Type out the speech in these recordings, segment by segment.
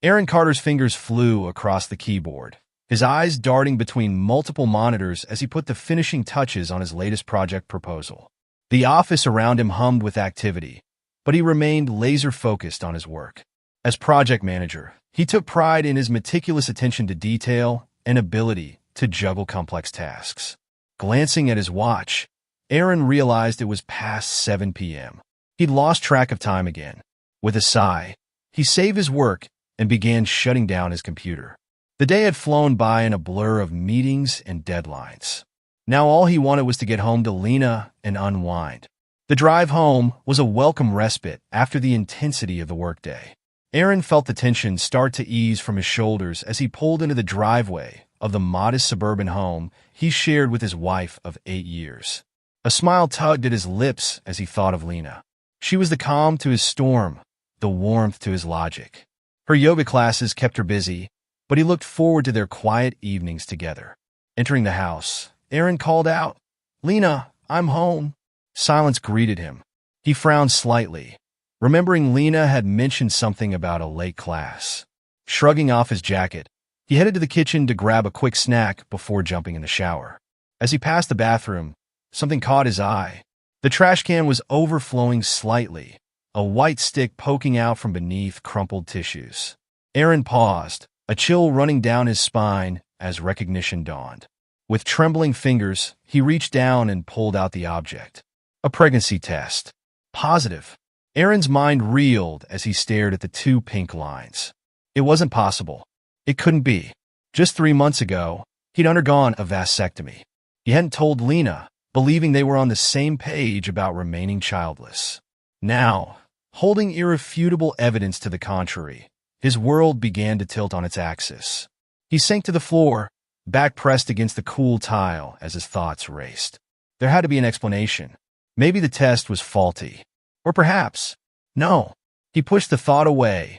Aaron Carter's fingers flew across the keyboard, his eyes darting between multiple monitors as he put the finishing touches on his latest project proposal. The office around him hummed with activity, but he remained laser-focused on his work. As project manager, he took pride in his meticulous attention to detail and ability to juggle complex tasks. Glancing at his watch, Aaron realized it was past 7 p.m. He'd lost track of time again. With a sigh, he saved his work and began shutting down his computer. The day had flown by in a blur of meetings and deadlines. Now all he wanted was to get home to Lena and unwind. The drive home was a welcome respite after the intensity of the workday. Aaron felt the tension start to ease from his shoulders as he pulled into the driveway of the modest suburban home he shared with his wife of 8 years. A smile tugged at his lips as he thought of Lena. She was the calm to his storm, the warmth to his logic. Her yoga classes kept her busy, but he looked forward to their quiet evenings together. Entering the house, Aaron called out, "Lena, I'm home." Silence greeted him. He frowned slightly, remembering Lena had mentioned something about a late class. Shrugging off his jacket, he headed to the kitchen to grab a quick snack before jumping in the shower. As he passed the bathroom, something caught his eye. The trash can was overflowing slightly, a white stick poking out from beneath crumpled tissues. Aaron paused, a chill running down his spine as recognition dawned. With trembling fingers, he reached down and pulled out the object. A pregnancy test. Positive. Aaron's mind reeled as he stared at the 2 pink lines. It wasn't possible. It couldn't be. Just 3 months ago, he'd undergone a vasectomy. He hadn't told Lena, believing they were on the same page about remaining childless. Now, holding irrefutable evidence to the contrary, his world began to tilt on its axis. He sank to the floor, back pressed against the cool tile as his thoughts raced. There had to be an explanation. Maybe the test was faulty. Or perhaps, no. He pushed the thought away,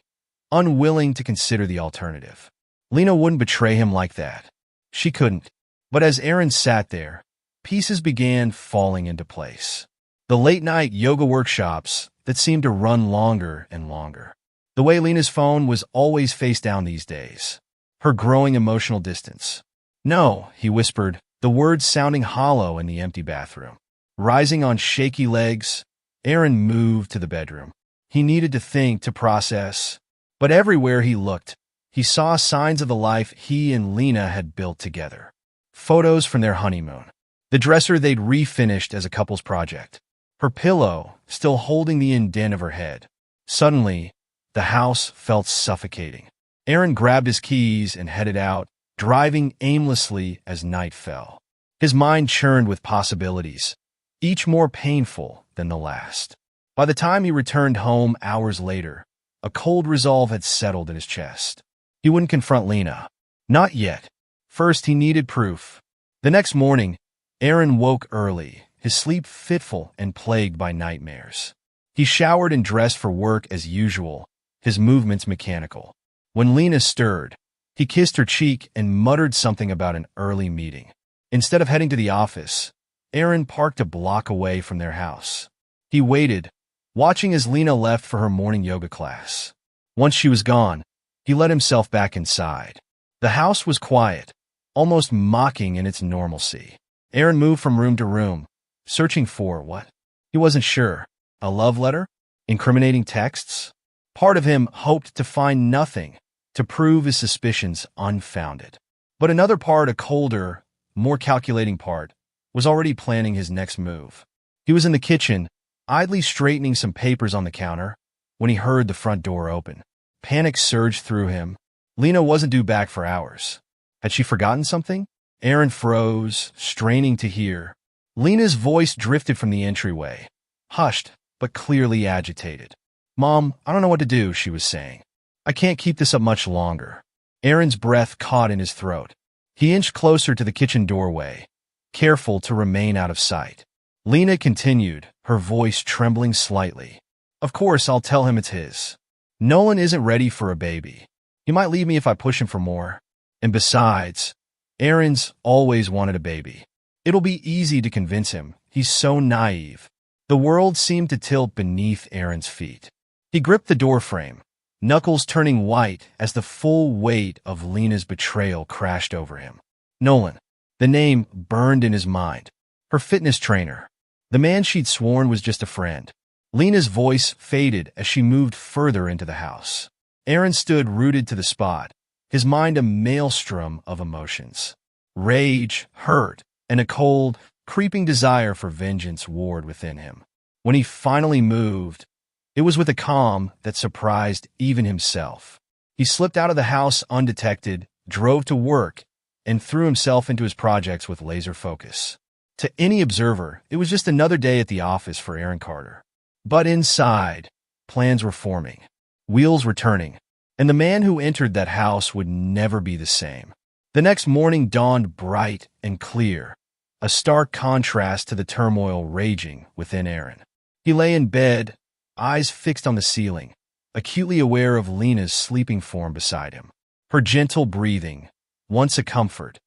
unwilling to consider the alternative. Lena wouldn't betray him like that. She couldn't. But as Aaron sat there, pieces began falling into place. The late-night yoga workshops that seemed to run longer and longer. The way Lena's phone was always face down these days. Her growing emotional distance. "No," he whispered, the words sounding hollow in the empty bathroom. Rising on shaky legs, Aaron moved to the bedroom. He needed to think, to process. But everywhere he looked, he saw signs of the life he and Lena had built together. Photos from their honeymoon. The dresser they'd refinished as a couple's project. Her pillow still holding the indent of her head. Suddenly, the house felt suffocating. Aaron grabbed his keys and headed out, driving aimlessly as night fell. His mind churned with possibilities, each more painful than the last. By the time he returned home hours later, a cold resolve had settled in his chest. He wouldn't confront Lena. Not yet. First, he needed proof. The next morning, Aaron woke early, his sleep fitful and plagued by nightmares. He showered and dressed for work as usual, his movements mechanical. When Lena stirred, he kissed her cheek and muttered something about an early meeting. Instead of heading to the office, Aaron parked a block away from their house. He waited, watching as Lena left for her morning yoga class. Once she was gone, he let himself back inside. The house was quiet, almost mocking in its normalcy. Aaron moved from room to room, searching for what? He wasn't sure. A love letter? Incriminating texts? Part of him hoped to find nothing, to prove his suspicions unfounded. But another part, a colder, more calculating part, was already planning his next move. He was in the kitchen, idly straightening some papers on the counter, when he heard the front door open. Panic surged through him. Lena wasn't due back for hours. Had she forgotten something? Aaron froze, straining to hear. Lena's voice drifted from the entryway, hushed but clearly agitated. "Mom, I don't know what to do," she was saying. "I can't keep this up much longer." Aaron's breath caught in his throat. He inched closer to the kitchen doorway, careful to remain out of sight. Lena continued, her voice trembling slightly. "Of course, I'll tell him it's his. Nolan isn't ready for a baby. He might leave me if I push him for more. And besides, Aaron's always wanted a baby. It'll be easy to convince him. He's so naive." The world seemed to tilt beneath Aaron's feet. He gripped the doorframe, knuckles turning white as the full weight of Lena's betrayal crashed over him. Nolan. The name burned in his mind. Her fitness trainer. The man she'd sworn was just a friend. Lena's voice faded as she moved further into the house. Aaron stood rooted to the spot, his mind a maelstrom of emotions. Rage, hurt, and a cold, creeping desire for vengeance warred within him. When he finally moved, it was with a calm that surprised even himself. He slipped out of the house undetected, drove to work, and threw himself into his projects with laser focus. To any observer, it was just another day at the office for Aaron Carter. But inside, plans were forming, wheels were turning, and the man who entered that house would never be the same. The next morning dawned bright and clear, a stark contrast to the turmoil raging within Aaron. He lay in bed, eyes fixed on the ceiling, acutely aware of Lena's sleeping form beside him. Her gentle breathing, once a comfort,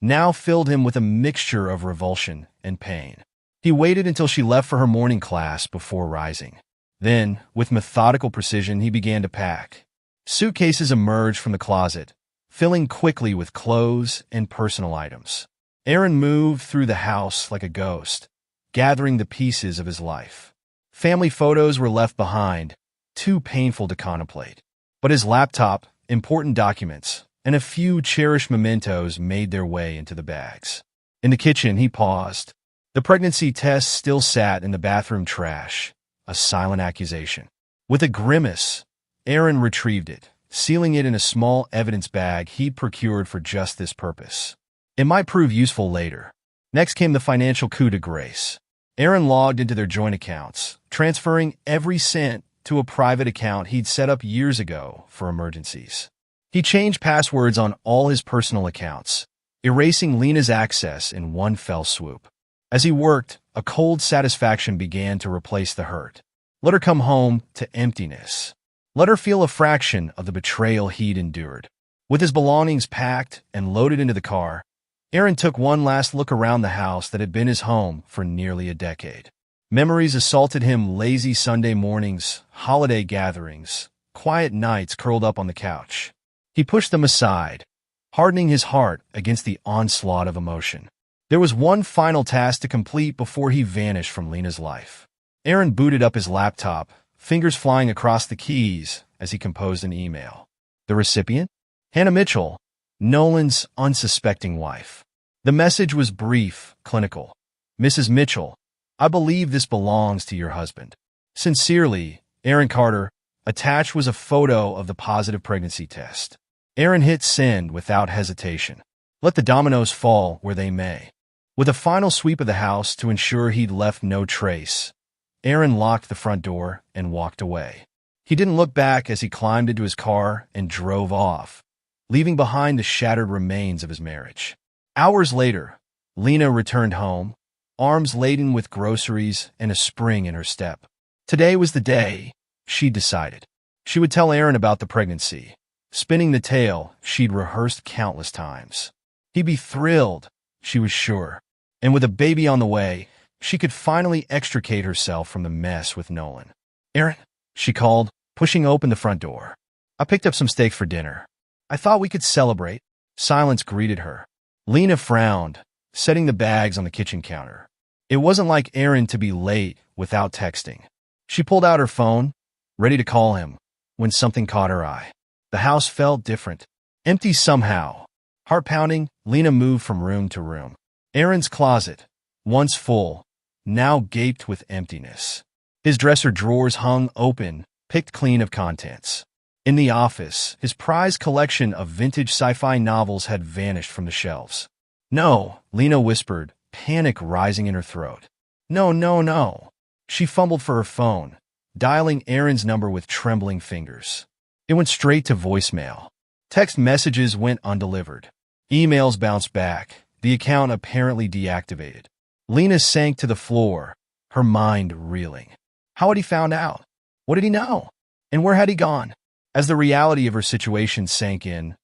now filled him with a mixture of revulsion and pain. He waited until she left for her morning class before rising. Then, with methodical precision, he began to pack. Suitcases emerged from the closet, filling quickly with clothes and personal items. Aaron moved through the house like a ghost, gathering the pieces of his life. Family photos were left behind, too painful to contemplate. But his laptop, important documents, and a few cherished mementos made their way into the bags. In the kitchen, he paused. The pregnancy test still sat in the bathroom trash, a silent accusation. With a grimace, Aaron retrieved it, sealing it in a small evidence bag he'd procured for just this purpose. It might prove useful later. Next came the financial coup de grace. Aaron logged into their joint accounts, transferring every cent to a private account he'd set up years ago for emergencies. He changed passwords on all his personal accounts, erasing Lena's access in one fell swoop. As he worked, a cold satisfaction began to replace the hurt. Let her come home to emptiness. Let her feel a fraction of the betrayal he'd endured. With his belongings packed and loaded into the car, Aaron took one last look around the house that had been his home for nearly a decade. Memories assaulted him: lazy Sunday mornings, holiday gatherings, quiet nights curled up on the couch. He pushed them aside, hardening his heart against the onslaught of emotion. There was one final task to complete before he vanished from Lena's life. Aaron booted up his laptop, fingers flying across the keys as he composed an email. The recipient? Hannah Mitchell, Nolan's unsuspecting wife. The message was brief, clinical. Mrs. Mitchell, I believe this belongs to your husband. Sincerely, Aaron Carter. Attached was a photo of the positive pregnancy test. Aaron hit send without hesitation. Let the dominoes fall where they may. With a final sweep of the house to ensure he'd left no trace, Aaron locked the front door and walked away. He didn't look back as he climbed into his car and drove off, leaving behind the shattered remains of his marriage. Hours later, Lena returned home, arms laden with groceries and a spring in her step. Today was the day, she decided. She would tell Aaron about the pregnancy, spinning the tale she'd rehearsed countless times. He'd be thrilled, she was sure, and with a baby on the way, she could finally extricate herself from the mess with Nolan. Aaron, she called, pushing open the front door. I picked up some steak for dinner. I thought we could celebrate. Silence greeted her. Lena frowned, setting the bags on the kitchen counter. It wasn't like Aaron to be late without texting. She pulled out her phone, ready to call him, when something caught her eye. The house felt different, empty somehow. Heart-pounding, Lena moved from room to room. Aaron's closet, once full, now gaped with emptiness. His dresser drawers hung open, picked clean of contents. In the office, his prized collection of vintage sci-fi novels had vanished from the shelves. No, Lena whispered, panic rising in her throat. No, no, no. She fumbled for her phone, dialing Aaron's number with trembling fingers. It went straight to voicemail. Text messages went undelivered. Emails bounced back, the account apparently deactivated. Lena sank to the floor, her mind reeling. How had he found out? What did he know? And where had he gone? As the reality of her situation sank in,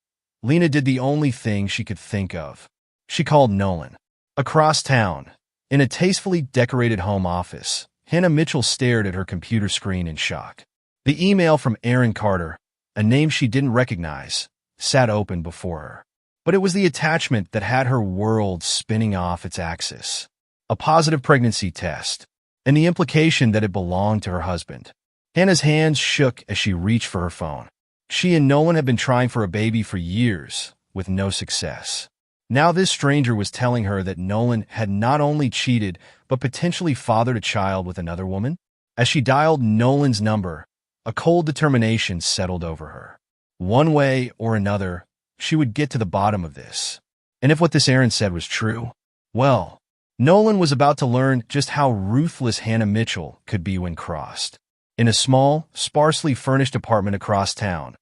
Lena did the only thing she could think of. She called Nolan. Across town, in a tastefully decorated home office, Hannah Mitchell stared at her computer screen in shock. The email from Aaron Carter, A name she didn't recognize sat open before her. But it was the attachment that had her world spinning off its axis. A positive pregnancy test, and the implication that it belonged to her husband. Hannah's hands shook as she reached for her phone. She and Nolan had been trying for a baby for years, with no success. Now this stranger was telling her that Nolan had not only cheated, but potentially fathered a child with another woman. As she dialed Nolan's number, a cold determination settled over her. One way or another, she would get to the bottom of this. And if what this errand said was true, well, Nolan was about to learn just how ruthless Hannah Mitchell could be when crossed. In a small, sparsely furnished apartment across town,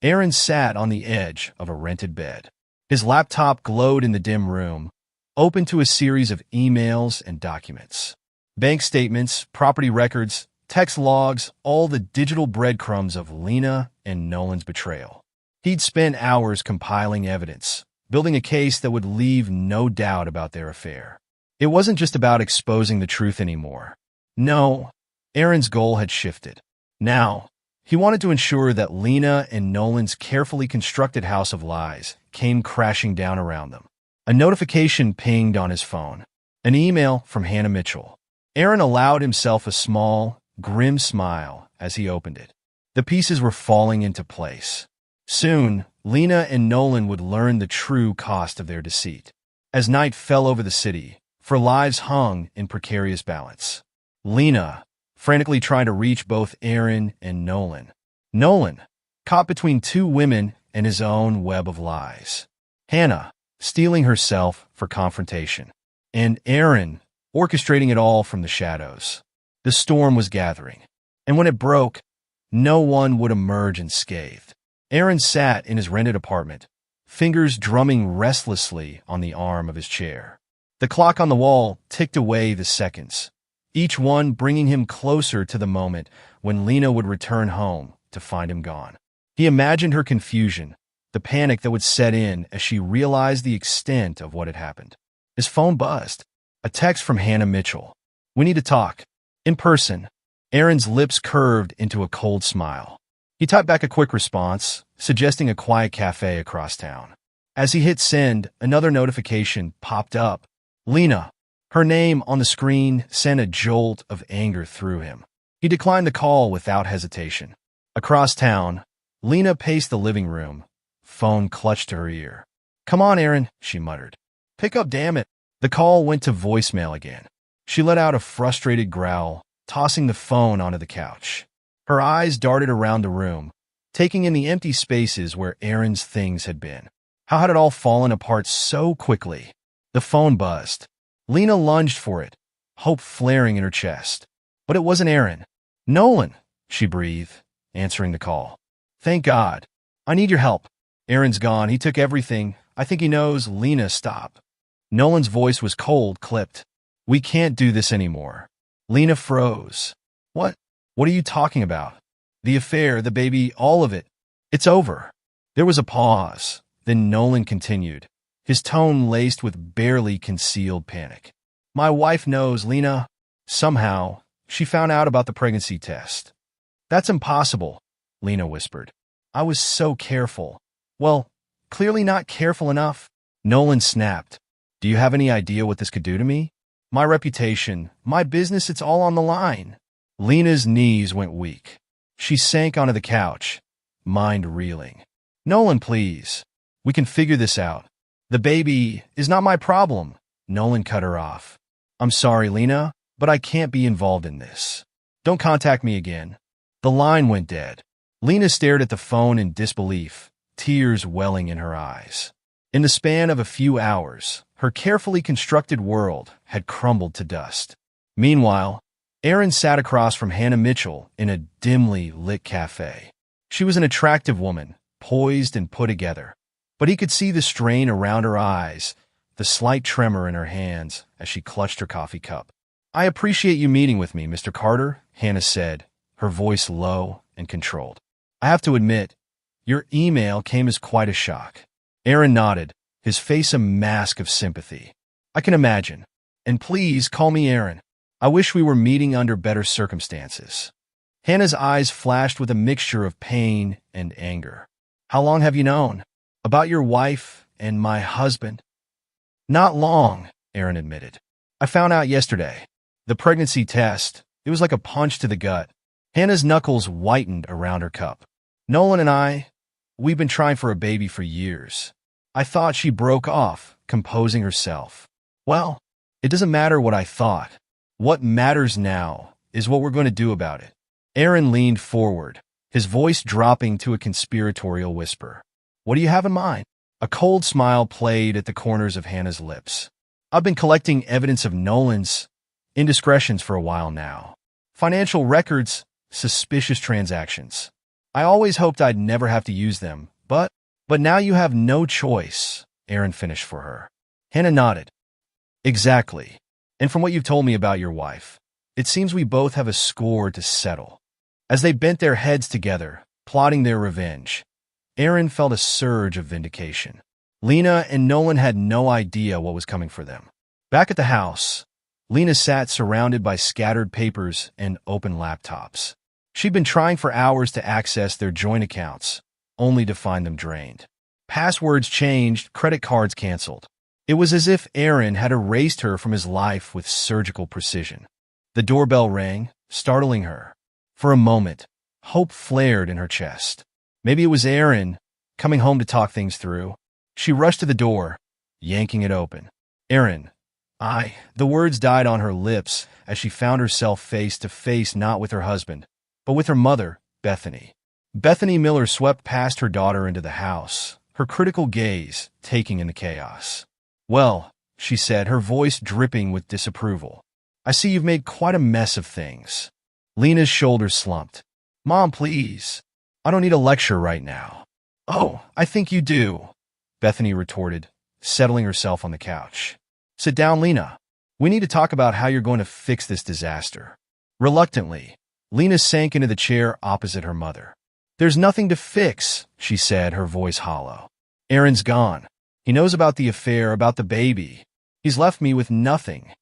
Aaron sat on the edge of a rented bed. His laptop glowed in the dim room, open to a series of emails and documents. Bank statements, property records, text logs, all the digital breadcrumbs of Lena and Nolan's betrayal. He'd spent hours compiling evidence, building a case that would leave no doubt about their affair. It wasn't just about exposing the truth anymore. No, Aaron's goal had shifted. Now, he wanted to ensure that Lena and Nolan's carefully constructed house of lies came crashing down around them. A notification pinged on his phone. An email from Hannah Mitchell. Aaron allowed himself a small, grim smile as he opened it. The pieces were falling into place. Soon, Lena and Nolan would learn the true cost of their deceit. As night fell over the city, for lives hung in precarious balance. Lena, frantically trying to reach both Aaron and Nolan. Nolan, caught between two women and his own web of lies. Hannah, steeling herself for confrontation. And Aaron, orchestrating it all from the shadows. The storm was gathering, and when it broke, no one would emerge unscathed. Aaron sat in his rented apartment, fingers drumming restlessly on the arm of his chair. The clock on the wall ticked away the seconds, each one bringing him closer to the moment when Lena would return home to find him gone. He imagined her confusion, the panic that would set in as she realized the extent of what had happened. His phone buzzed. A text from Hannah Mitchell. "We need to talk. In person." Aaron's lips curved into a cold smile. He typed back a quick response, suggesting a quiet cafe across town. As he hit send, another notification popped up. Lena. Her name on the screen sent a jolt of anger through him. He declined the call without hesitation. Across town, Lena paced the living room, phone clutched to her ear. "Come on, Aaron," she muttered. "Pick up, damn it." The call went to voicemail again. She let out a frustrated growl, tossing the phone onto the couch. Her eyes darted around the room, taking in the empty spaces where Aaron's things had been. How had it all fallen apart so quickly? The phone buzzed. Lena lunged for it, hope flaring in her chest. But it wasn't Aaron. "Nolan," she breathed, answering the call. "Thank God. I need your help." "Aaron's gone. He took everything. I think he knows." "Lena, stop." Nolan's voice was cold, clipped. "We can't do this anymore." Lena froze. What? What are you talking about?" "The affair, the baby, all of it. It's over." There was a pause. Then Nolan continued, his tone laced with barely concealed panic. "My wife knows, Lena. Somehow, she found out about the pregnancy test." "That's impossible," Lena whispered. "I was so careful." "Well, clearly not careful enough." Nolan snapped. "Do you have any idea what this could do to me? My reputation, my business, it's all on the line." Lena's knees went weak. She sank onto the couch, mind reeling. "Nolan, please. We can figure this out. The baby is not my problem." Nolan cut her off. "I'm sorry, Lena, but I can't be involved in this. Don't contact me again." The line went dead. Lena stared at the phone in disbelief, tears welling in her eyes. In the span of a few hours, her carefully constructed world had crumbled to dust. Meanwhile, Aaron sat across from Hannah Mitchell in a dimly lit cafe. She was an attractive woman, poised and put together, but he could see the strain around her eyes, the slight tremor in her hands as she clutched her coffee cup. "I appreciate you meeting with me, Mr. Carter," Hannah said, her voice low and controlled. "I have to admit, your email came as quite a shock." Aaron nodded, his face a mask of sympathy. "I can imagine. And please call me Aaron. I wish we were meeting under better circumstances." Hannah's eyes flashed with a mixture of pain and anger. How long have you known? About your wife and my husband? Not long, Aaron admitted. I found out yesterday. The pregnancy test, it was like a punch to the gut. Hannah's knuckles whitened around her cup. Nolan and we've been trying for a baby for years. I thought. She broke off, composing herself. Well, it doesn't matter what I thought. What matters now is what we're going to do about it. Aaron leaned forward, his voice dropping to a conspiratorial whisper. What do you have in mind? A cold smile played at the corners of Hannah's lips. I've been collecting evidence of Nolan's indiscretions for a while now. Financial records, suspicious transactions. I always hoped I'd never have to use them, but now you have no choice, Aaron finished for her. Hannah nodded. Exactly. And from what you've told me about your wife, it seems we both have a score to settle. As they bent their heads together, plotting their revenge, Aaron felt a surge of vindication. Lena and Nolan had no idea what was coming for them. Back at the house, Lena sat surrounded by scattered papers and open laptops. She'd been trying for hours to access their joint accounts, only to find them drained. Passwords changed, credit cards canceled. It was as if Aaron had erased her from his life with surgical precision. The doorbell rang, startling her. For a moment, hope flared in her chest. Maybe it was Aaron, coming home to talk things through. She rushed to the door, yanking it open. Aaron, the words died on her lips as she found herself face to face not with her husband, but with her mother, Bethany. Bethany Miller swept past her daughter into the house, her critical gaze taking in the chaos. Well, she said, her voice dripping with disapproval. I see you've made quite a mess of things. Lena's shoulders slumped. Mom, please. I don't need a lecture right now. Oh, I think you do, Bethany retorted, settling herself on the couch. Sit down, Lena. We need to talk about how you're going to fix this disaster. Reluctantly, Lena sank into the chair opposite her mother. There's nothing to fix, she said, her voice hollow. Aaron's gone. He knows about the affair, about the baby. He's left me with nothing.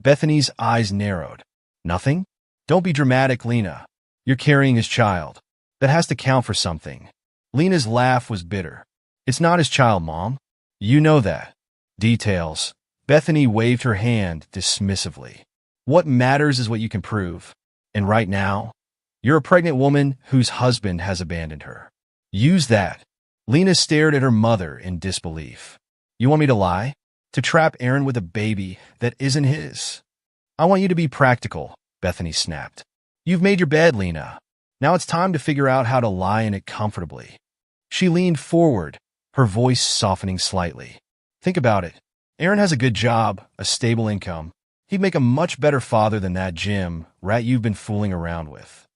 Bethany's eyes narrowed. Nothing? Don't be dramatic, Lena. You're carrying his child. That has to count for something. Lena's laugh was bitter. It's not his child, Mom. You know that. Details. Bethany waved her hand dismissively. What matters is what you can prove. And right now, you're a pregnant woman whose husband has abandoned her. Use that. Lena stared at her mother in disbelief. You want me to lie? To trap Aaron with a baby that isn't his? I want you to be practical, Bethany snapped. You've made your bed, Lena. Now it's time to figure out how to lie in it comfortably. She leaned forward, her voice softening slightly. Think about it. Aaron has a good job, a stable income. He'd make a much better father than that Jim rat you've been fooling around with.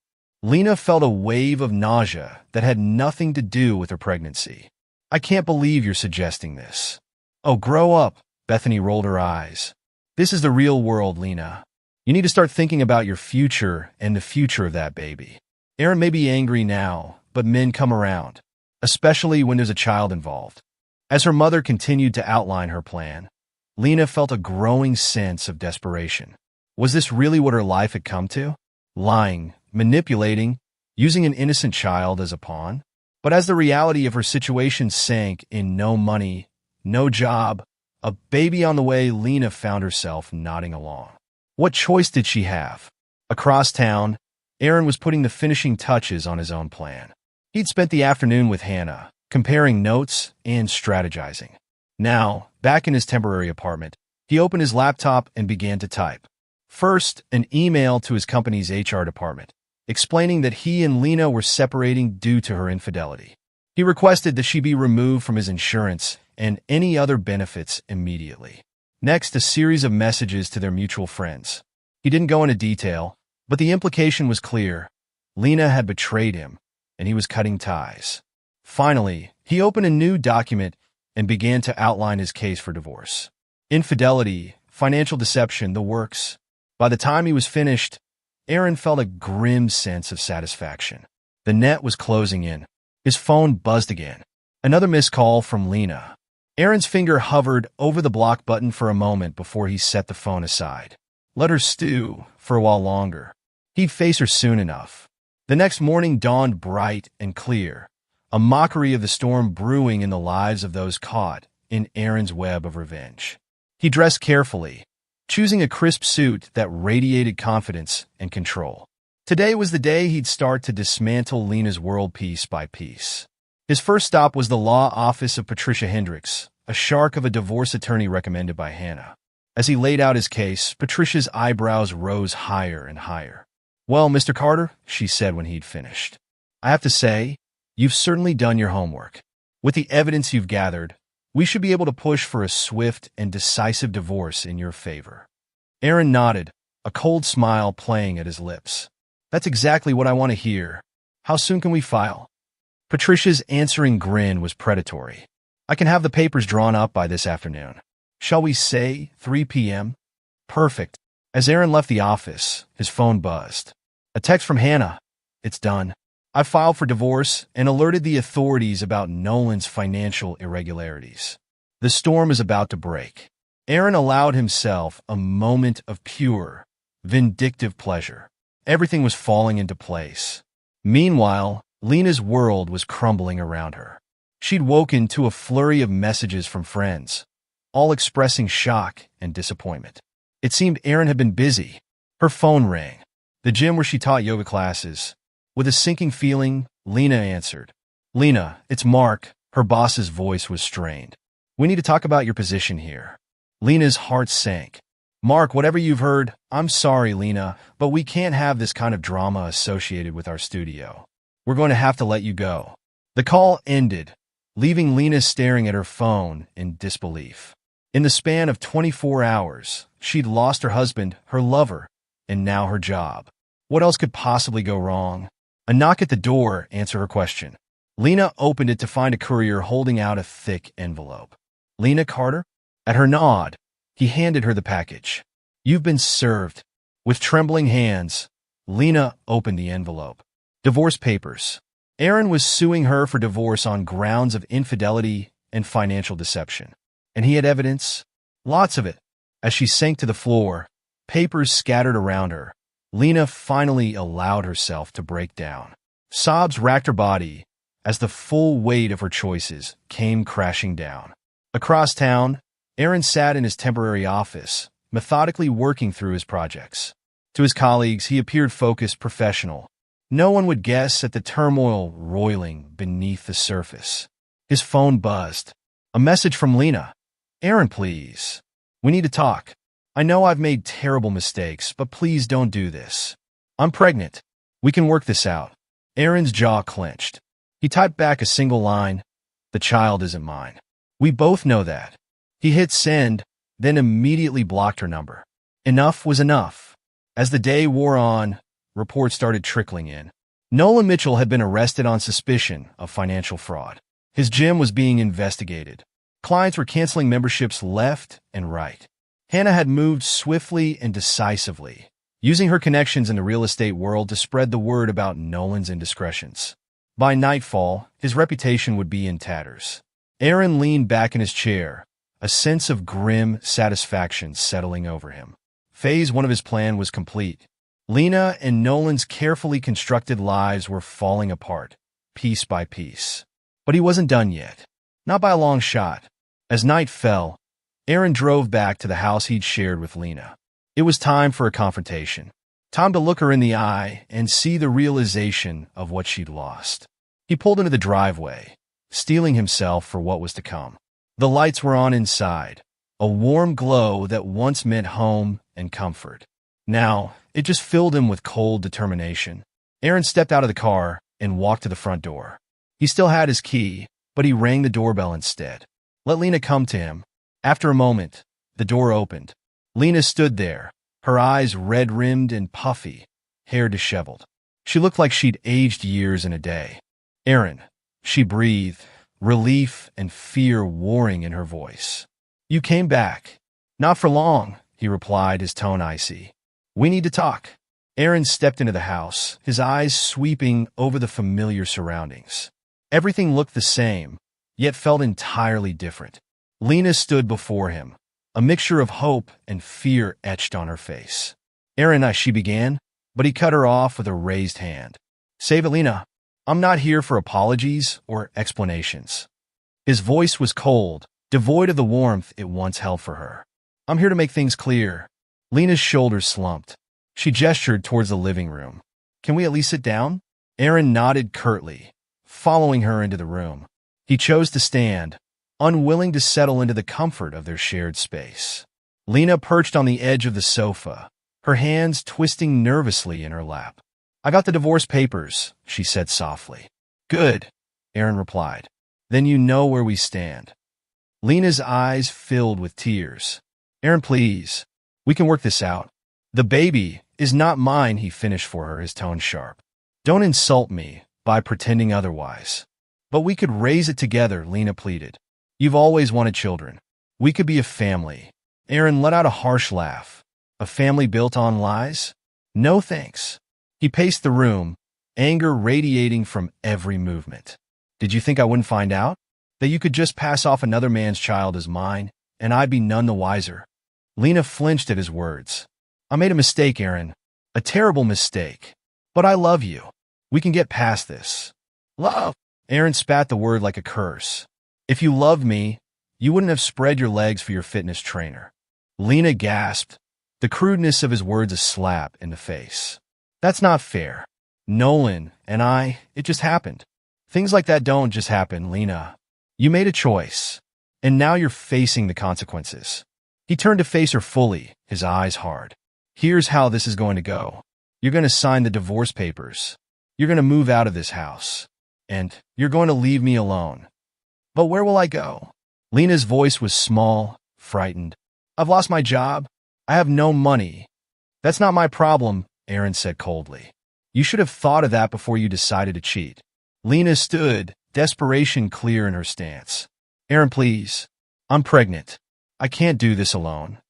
Lena felt a wave of nausea that had nothing to do with her pregnancy. I can't believe you're suggesting this. Oh, grow up, Bethany rolled her eyes. This is the real world, Lena. You need to start thinking about your future and the future of that baby. Aaron may be angry now, but men come around, especially when there's a child involved. As her mother continued to outline her plan, Lena felt a growing sense of desperation. Was this really what her life had come to? Lying, manipulating, using an innocent child as a pawn? But as the reality of her situation sank in no money, no job, a baby on the way, Lena found herself nodding along. What choice did she have? Across town, Aaron was putting the finishing touches on his own plan. He'd spent the afternoon with Hannah, comparing notes and strategizing. Now, back in his temporary apartment, he opened his laptop and began to type. First, an email to his company's HR department, explaining that he and Lena were separating due to her infidelity. He requested that she be removed from his insurance and any other benefits immediately. Next, a series of messages to their mutual friends. He didn't go into detail, but the implication was clear. Lena had betrayed him, and he was cutting ties. Finally, he opened a new document and began to outline his case for divorce. Infidelity, financial deception, the works. By the time he was finished, Aaron felt a grim sense of satisfaction. The net was closing in. His phone buzzed again. Another missed call from Lena. Aaron's finger hovered over the block button for a moment before he set the phone aside. Let her stew for a while longer. He'd face her soon enough. The next morning dawned bright and clear, a mockery of the storm brewing in the lives of those caught in Aaron's web of revenge. He dressed carefully, choosing a crisp suit that radiated confidence and control. Today was the day he'd start to dismantle Lena's world piece by piece. His first stop was the law office of Patricia Hendricks, a shark of a divorce attorney recommended by Hannah. As he laid out his case, Patricia's eyebrows rose higher and higher. "Well, Mr. Carter," she said when he'd finished, "I have to say, you've certainly done your homework. With the evidence you've gathered, we should be able to push for a swift and decisive divorce in your favor." Aaron nodded, a cold smile playing at his lips. "That's exactly what I want to hear. How soon can we file?" Patricia's answering grin was predatory. "I can have the papers drawn up by this afternoon. Shall we say 3 p.m.? Perfect." As Aaron left the office, his phone buzzed. A text from Hannah. "It's done. I filed for divorce and alerted the authorities about Nolan's financial irregularities. The storm is about to break." Aaron allowed himself a moment of pure, vindictive pleasure. Everything was falling into place. Meanwhile, Lena's world was crumbling around her. She'd woken to a flurry of messages from friends, all expressing shock and disappointment. It seemed Aaron had been busy. Her phone rang. The gym where she taught yoga classes. With a sinking feeling, Lena answered. "Lena, it's Mark." Her boss's voice was strained. "We need to talk about your position here." Lena's heart sank. "Mark, whatever you've heard, I'm sorry, Lena, but we can't have this kind of drama associated with our studio. We're going to have to let you go." The call ended, leaving Lena staring at her phone in disbelief. In the span of 24 hours, she'd lost her husband, her lover, and now her job. What else could possibly go wrong? A knock at the door answered her question. Lena opened it to find a courier holding out a thick envelope. "Lena Carter?" At her nod, he handed her the package. "You've been served." With trembling hands, Lena opened the envelope. Divorce papers. Aaron was suing her for divorce on grounds of infidelity and financial deception. And he had evidence. Lots of it. As she sank to the floor, papers scattered around her, Lena finally allowed herself to break down. Sobs racked her body as the full weight of her choices came crashing down. Across town, Aaron sat in his temporary office, methodically working through his projects. To his colleagues, he appeared focused, professional. No one would guess at the turmoil roiling beneath the surface. His phone buzzed. A message from Lena. "Aaron, please. We need to talk. I know I've made terrible mistakes, but please don't do this. I'm pregnant. We can work this out." Aaron's jaw clenched. He typed back a single line. "The child isn't mine. We both know that." He hit send, then immediately blocked her number. Enough was enough. As the day wore on, reports started trickling in. Nolan Mitchell had been arrested on suspicion of financial fraud. His gym was being investigated. Clients were canceling memberships left and right. Hannah had moved swiftly and decisively, using her connections in the real estate world to spread the word about Nolan's indiscretions. By nightfall, his reputation would be in tatters. Aaron leaned back in his chair, a sense of grim satisfaction settling over him. Phase 1 of his plan was complete. Lena and Nolan's carefully constructed lives were falling apart, piece by piece. But he wasn't done yet. Not by a long shot. As night fell, Aaron drove back to the house he'd shared with Lena. It was time for a confrontation. Time to look her in the eye and see the realization of what she'd lost. He pulled into the driveway, steeling himself for what was to come. The lights were on inside, a warm glow that once meant home and comfort. Now, it just filled him with cold determination. Aaron stepped out of the car and walked to the front door. He still had his key, but he rang the doorbell instead. Let Lena come to him. After a moment, the door opened. Lena stood there, her eyes red-rimmed and puffy, hair disheveled. She looked like she'd aged years in a day. "Aaron," she breathed, relief and fear warring in her voice. "You came back." "Not for long," he replied, his tone icy. "We need to talk." Aaron stepped into the house, his eyes sweeping over the familiar surroundings. Everything looked the same, yet felt entirely different. Lena stood before him, a mixture of hope and fear etched on her face. "Aaron," she began, but he cut her off with a raised hand. Save it, Lena. I'm not here for apologies or explanations. His voice was cold, devoid of the warmth it once held for her. I'm here to make things clear. Lena's shoulders slumped. She gestured towards the living room. Can we at least sit down? Aaron nodded curtly, following her into the room. He chose to stand, unwilling to settle into the comfort of their shared space. Lena perched on the edge of the sofa, her hands twisting nervously in her lap. I got the divorce papers, she said softly. Good, Aaron replied. Then you know where we stand. Lena's eyes filled with tears. Aaron, please. We can work this out. The baby is not mine, he finished for her, his tone sharp. Don't insult me by pretending otherwise. But we could raise it together, Lena pleaded. You've always wanted children. We could be a family. Aaron let out a harsh laugh. A family built on lies? No thanks. He paced the room, anger radiating from every movement. Did you think I wouldn't find out? That you could just pass off another man's child as mine, and I'd be none the wiser? Lena flinched at his words. I made a mistake, Aaron. A terrible mistake. But I love you. We can get past this. Love? Aaron spat the word like a curse. If you loved me, you wouldn't have spread your legs for your fitness trainer. Lena gasped, the crudeness of his words a slap in the face. That's not fair. Nolan and it just happened. Things like that don't just happen, Lena. You made a choice, and now you're facing the consequences. He turned to face her fully, his eyes hard. Here's how this is going to go. You're going to sign the divorce papers. You're going to move out of this house. And you're going to leave me alone. But where will I go? Lena's voice was small, frightened. I've lost my job. I have no money. That's not my problem, Aaron said coldly. You should have thought of that before you decided to cheat. Lena stood, desperation clear in her stance. Aaron, please. I'm pregnant. I can't do this alone.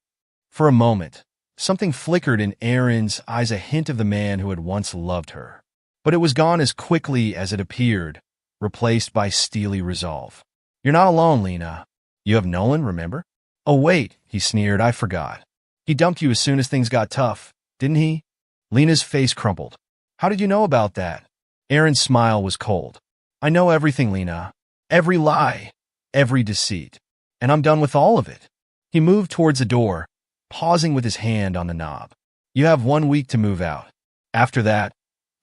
For a moment, something flickered in Aaron's eyes, a hint of the man who had once loved her. But it was gone as quickly as it appeared, replaced by steely resolve. You're not alone, Lena. You have Nolan, remember? Oh, wait, he sneered, I forgot. He dumped you as soon as things got tough, didn't he? Lena's face crumpled. How did you know about that? Aaron's smile was cold. I know everything, Lena. Every lie, every deceit. And I'm done with all of it. He moved towards the door, pausing with his hand on the knob. You have 1 week to move out. After that,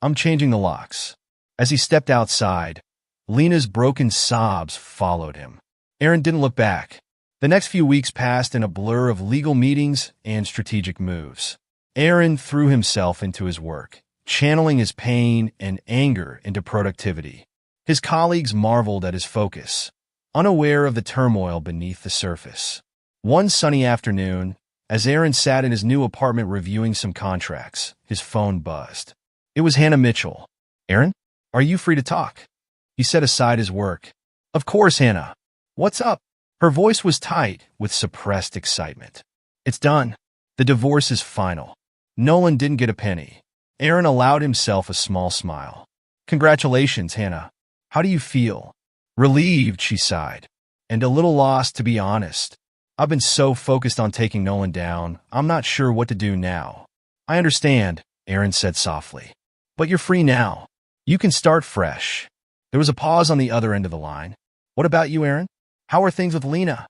I'm changing the locks. As he stepped outside, Lena's broken sobs followed him. Aaron didn't look back. The next few weeks passed in a blur of legal meetings and strategic moves. Aaron threw himself into his work, channeling his pain and anger into productivity. His colleagues marveled at his focus, unaware of the turmoil beneath the surface. One sunny afternoon, as Aaron sat in his new apartment reviewing some contracts, his phone buzzed. It was Hannah Mitchell. Aaron, are you free to talk? He set aside his work. Of course, Hannah. What's up? Her voice was tight with suppressed excitement. It's done. The divorce is final. Nolan didn't get a penny. Aaron allowed himself a small smile. Congratulations, Hannah. How do you feel? Relieved, she sighed. And a little lost, to be honest. I've been so focused on taking Nolan down, I'm not sure what to do now. I understand, Aaron said softly. But you're free now. You can start fresh. There was a pause on the other end of the line. What about you, Aaron? How are things with Lena?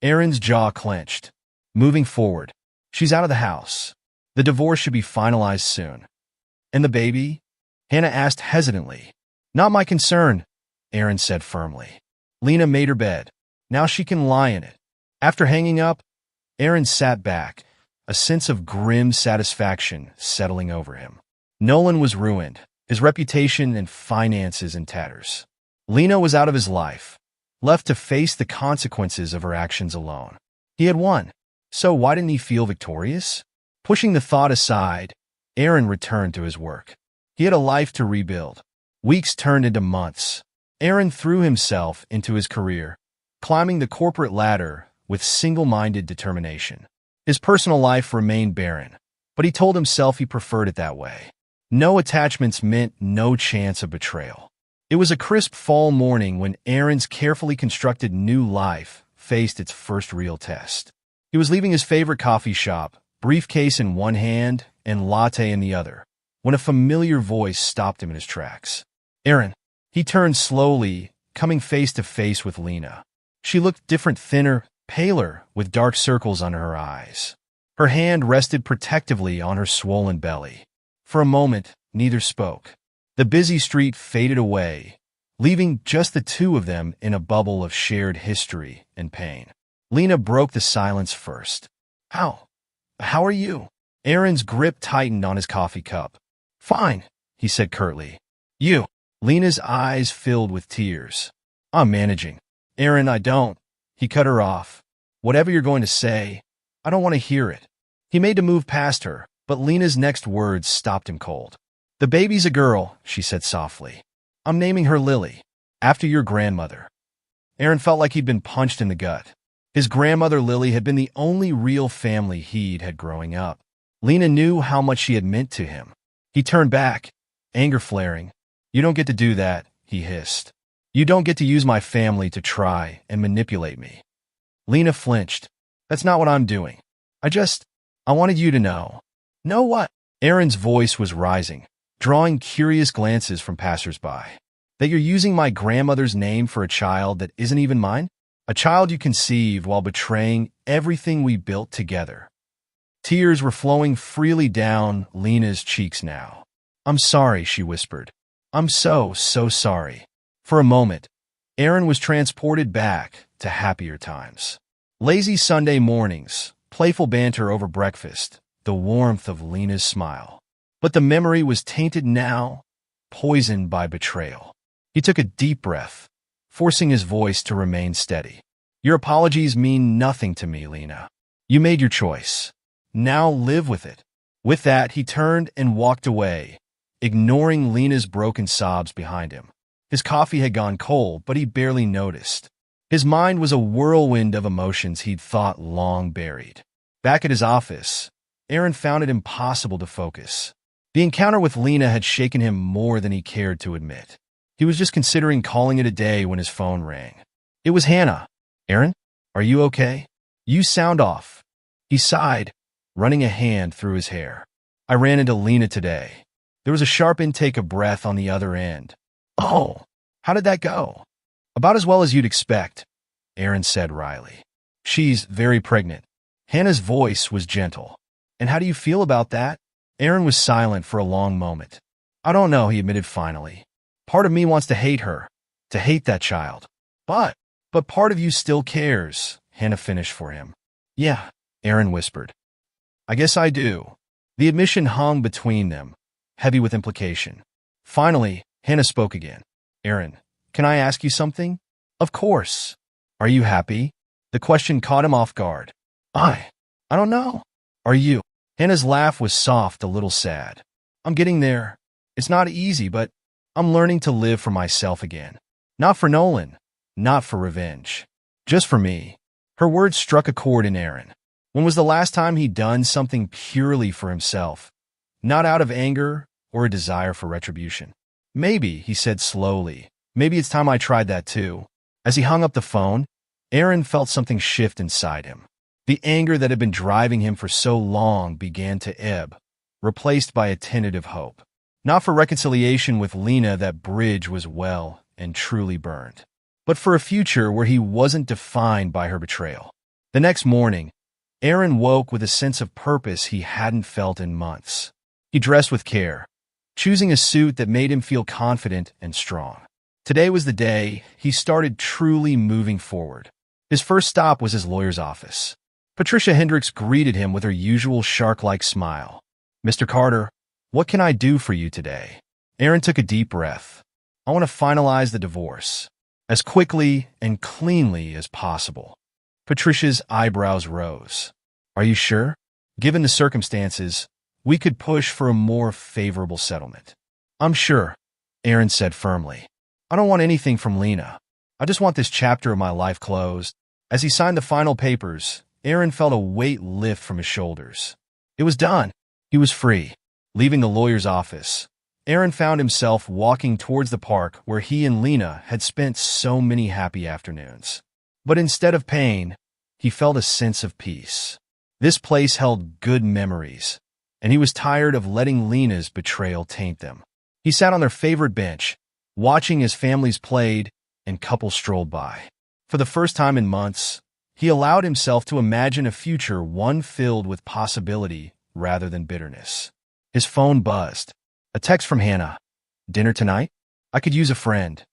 Aaron's jaw clenched. Moving forward. She's out of the house. The divorce should be finalized soon. And the baby? Hannah asked hesitantly. Not my concern, Aaron said firmly. Lena made her bed. Now she can lie in it. After hanging up, Aaron sat back, a sense of grim satisfaction settling over him. Nolan was ruined, his reputation and finances in tatters. Lena was out of his life, left to face the consequences of her actions alone. He had won, so why didn't he feel victorious? Pushing the thought aside, Aaron returned to his work. He had a life to rebuild. Weeks turned into months. Aaron threw himself into his career, climbing the corporate ladder with single-minded determination. His personal life remained barren, but he told himself he preferred it that way. No attachments meant no chance of betrayal. It was a crisp fall morning when Aaron's carefully constructed new life faced its first real test. He was leaving his favorite coffee shop, briefcase in one hand and latte in the other, when a familiar voice stopped him in his tracks. Aaron. He turned slowly, coming face to face with Lena. She looked different, thinner, paler, with dark circles under her eyes. Her hand rested protectively on her swollen belly. For a moment, neither spoke. The busy street faded away, leaving just the two of them in a bubble of shared history and pain. Lena broke the silence first. How are you? Aaron's grip tightened on his coffee cup. Fine, he said curtly. You? Lena's eyes filled with tears. I'm managing. Aaron, I don't. He cut her off. Whatever you're going to say, I don't want to hear it. He made to move past her, but Lena's next words stopped him cold. The baby's a girl, she said softly. I'm naming her Lily, after your grandmother. Aaron felt like he'd been punched in the gut. His grandmother Lily had been the only real family he'd had growing up. Lena knew how much she had meant to him. He turned back, anger flaring. You don't get to do that, he hissed. You don't get to use my family to try and manipulate me. Lena flinched. That's not what I'm doing. I wanted you to know. Know what? Aaron's voice was rising, drawing curious glances from passersby. That you're using my grandmother's name for a child that isn't even mine? A child you conceived while betraying everything we built together. Tears were flowing freely down Lena's cheeks now. I'm sorry, she whispered. I'm so sorry. For a moment, Aaron was transported back to happier times. Lazy Sunday mornings, playful banter over breakfast, the warmth of Lena's smile. But the memory was tainted now, poisoned by betrayal. He took a deep breath, forcing his voice to remain steady. Your apologies mean nothing to me, Lena. You made your choice. Now live with it. With that, he turned and walked away, ignoring Lena's broken sobs behind him. His coffee had gone cold, but he barely noticed. His mind was a whirlwind of emotions he'd thought long buried. Back at his office, Aaron found it impossible to focus. The encounter with Lena had shaken him more than he cared to admit. He was just considering calling it a day when his phone rang. It was Hannah. Aaron, are you okay? You sound off. He sighed, running a hand through his hair. I ran into Lena today. There was a sharp intake of breath on the other end. Oh, how did that go? About as well as you'd expect, Aaron said wryly. She's very pregnant. Hannah's voice was gentle. And how do you feel about that? Aaron was silent for a long moment. I don't know, he admitted finally. Part of me wants to hate her, to hate that child. But part of you still cares, Hannah finished for him. Yeah, Aaron whispered. I guess I do. The admission hung between them, heavy with implication. Finally, Hannah spoke again. Aaron, can I ask you something? Of course. Are you happy? The question caught him off guard. I don't know. Are you? Hannah's laugh was soft, a little sad. I'm getting there. It's not easy, but I'm learning to live for myself again. Not for Nolan. Not for revenge. Just for me. Her words struck a chord in Aaron. When was the last time he'd done something purely for himself? Not out of anger or a desire for retribution. Maybe, he said slowly. Maybe it's time I tried that too. As he hung up the phone, Aaron felt something shift inside him. The anger that had been driving him for so long began to ebb, replaced by a tentative hope. Not for reconciliation with Lena, that bridge was well and truly burned, but for a future where he wasn't defined by her betrayal. The next morning, Aaron woke with a sense of purpose he hadn't felt in months. He dressed with care, choosing a suit that made him feel confident and strong. Today was the day he started truly moving forward. His first stop was his lawyer's office. Patricia Hendricks greeted him with her usual shark-like smile. Mr. Carter, what can I do for you today? Aaron took a deep breath. I want to finalize the divorce as quickly and cleanly as possible. Patricia's eyebrows rose. Are you sure? Given the circumstances, we could push for a more favorable settlement. I'm sure, Aaron said firmly. I don't want anything from Lena. I just want this chapter of my life closed. As he signed the final papers, Aaron felt a weight lift from his shoulders. It was done. He was free. Leaving the lawyer's office, Aaron found himself walking towards the park where he and Lena had spent so many happy afternoons. But instead of pain, he felt a sense of peace. This place held good memories, and he was tired of letting Lena's betrayal taint them. He sat on their favorite bench, watching as families played and couples strolled by. For the first time in months, he allowed himself to imagine a future one filled with possibility rather than bitterness. His phone buzzed. A text from Hannah. "Dinner tonight? I could use a friend."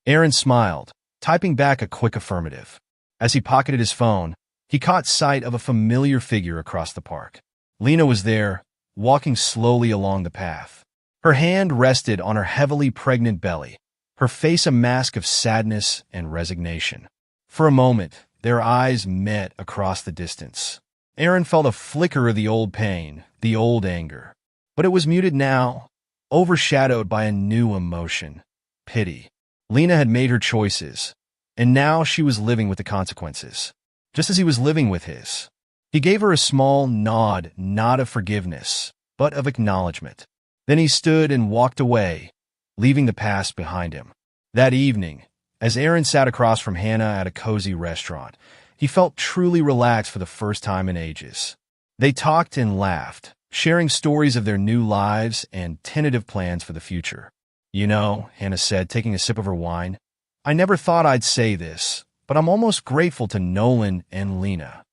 Aaron smiled, typing back a quick affirmative. As he pocketed his phone, he caught sight of a familiar figure across the park. Lena was there, walking slowly along the path. Her hand rested on her heavily pregnant belly, her face a mask of sadness and resignation. For a moment, their eyes met across the distance. Aaron felt a flicker of the old pain, the old anger. But it was muted now, overshadowed by a new emotion, pity. Lena had made her choices, and now she was living with the consequences, just as he was living with his. He gave her a small nod, not of forgiveness, but of acknowledgement. Then he stood and walked away, leaving the past behind him. That evening, as Aaron sat across from Hannah at a cozy restaurant, he felt truly relaxed for the first time in ages. They talked and laughed, sharing stories of their new lives and tentative plans for the future. "You know," Hannah said, taking a sip of her wine, "I never thought I'd say this, but I'm almost grateful to Nolan and Lena."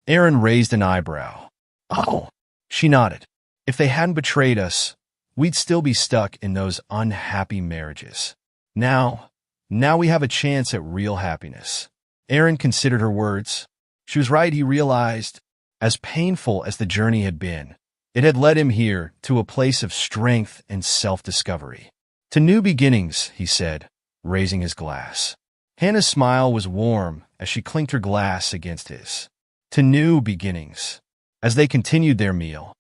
Aaron raised an eyebrow. "Oh," she nodded. "If they hadn't betrayed us, we'd still be stuck in those unhappy marriages. Now we have a chance at real happiness." Aaron considered her words. She was right, he realized. As painful as the journey had been, it had led him here to a place of strength and self-discovery. "To new beginnings," he said, raising his glass. Hannah's smile was warm as she clinked her glass against his. To new beginnings. As they continued their meal,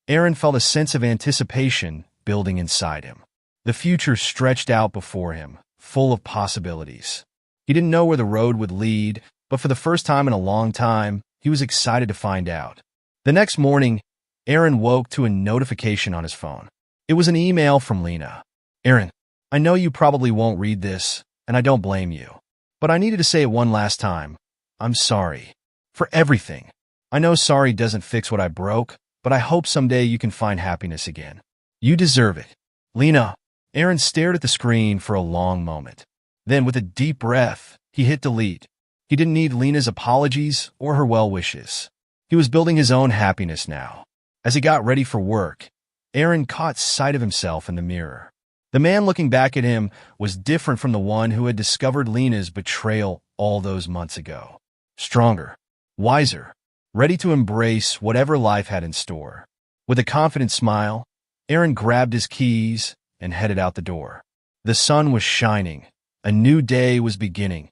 Aaron felt a sense of anticipation building inside him. The future stretched out before him, full of possibilities. He didn't know where the road would lead, but for the first time in a long time, he was excited to find out. The next morning, Aaron woke to a notification on his phone. It was an email from Lena. "Aaron, I know you probably won't read this, and I don't blame you. But I needed to say it one last time. I'm sorry. For everything. I know sorry doesn't fix what I broke, but I hope someday you can find happiness again. You deserve it. Lena." Aaron stared at the screen for a long moment. Then, with a deep breath, he hit delete. He didn't need Lena's apologies or her well wishes. He was building his own happiness now. As he got ready for work, Aaron caught sight of himself in the mirror. The man looking back at him was different from the one who had discovered Lena's betrayal all those months ago. Stronger, wiser, ready to embrace whatever life had in store. With a confident smile, Aaron grabbed his keys and headed out the door. The sun was shining, a new day was beginning,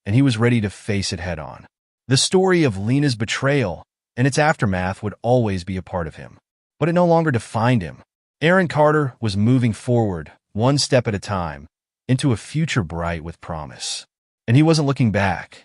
and he was ready to face it head-on. The story of Lena's betrayal and its aftermath would always be a part of him, but it no longer defined him. Aaron Carter was moving forward, one step at a time, into a future bright with promise. And he wasn't looking back.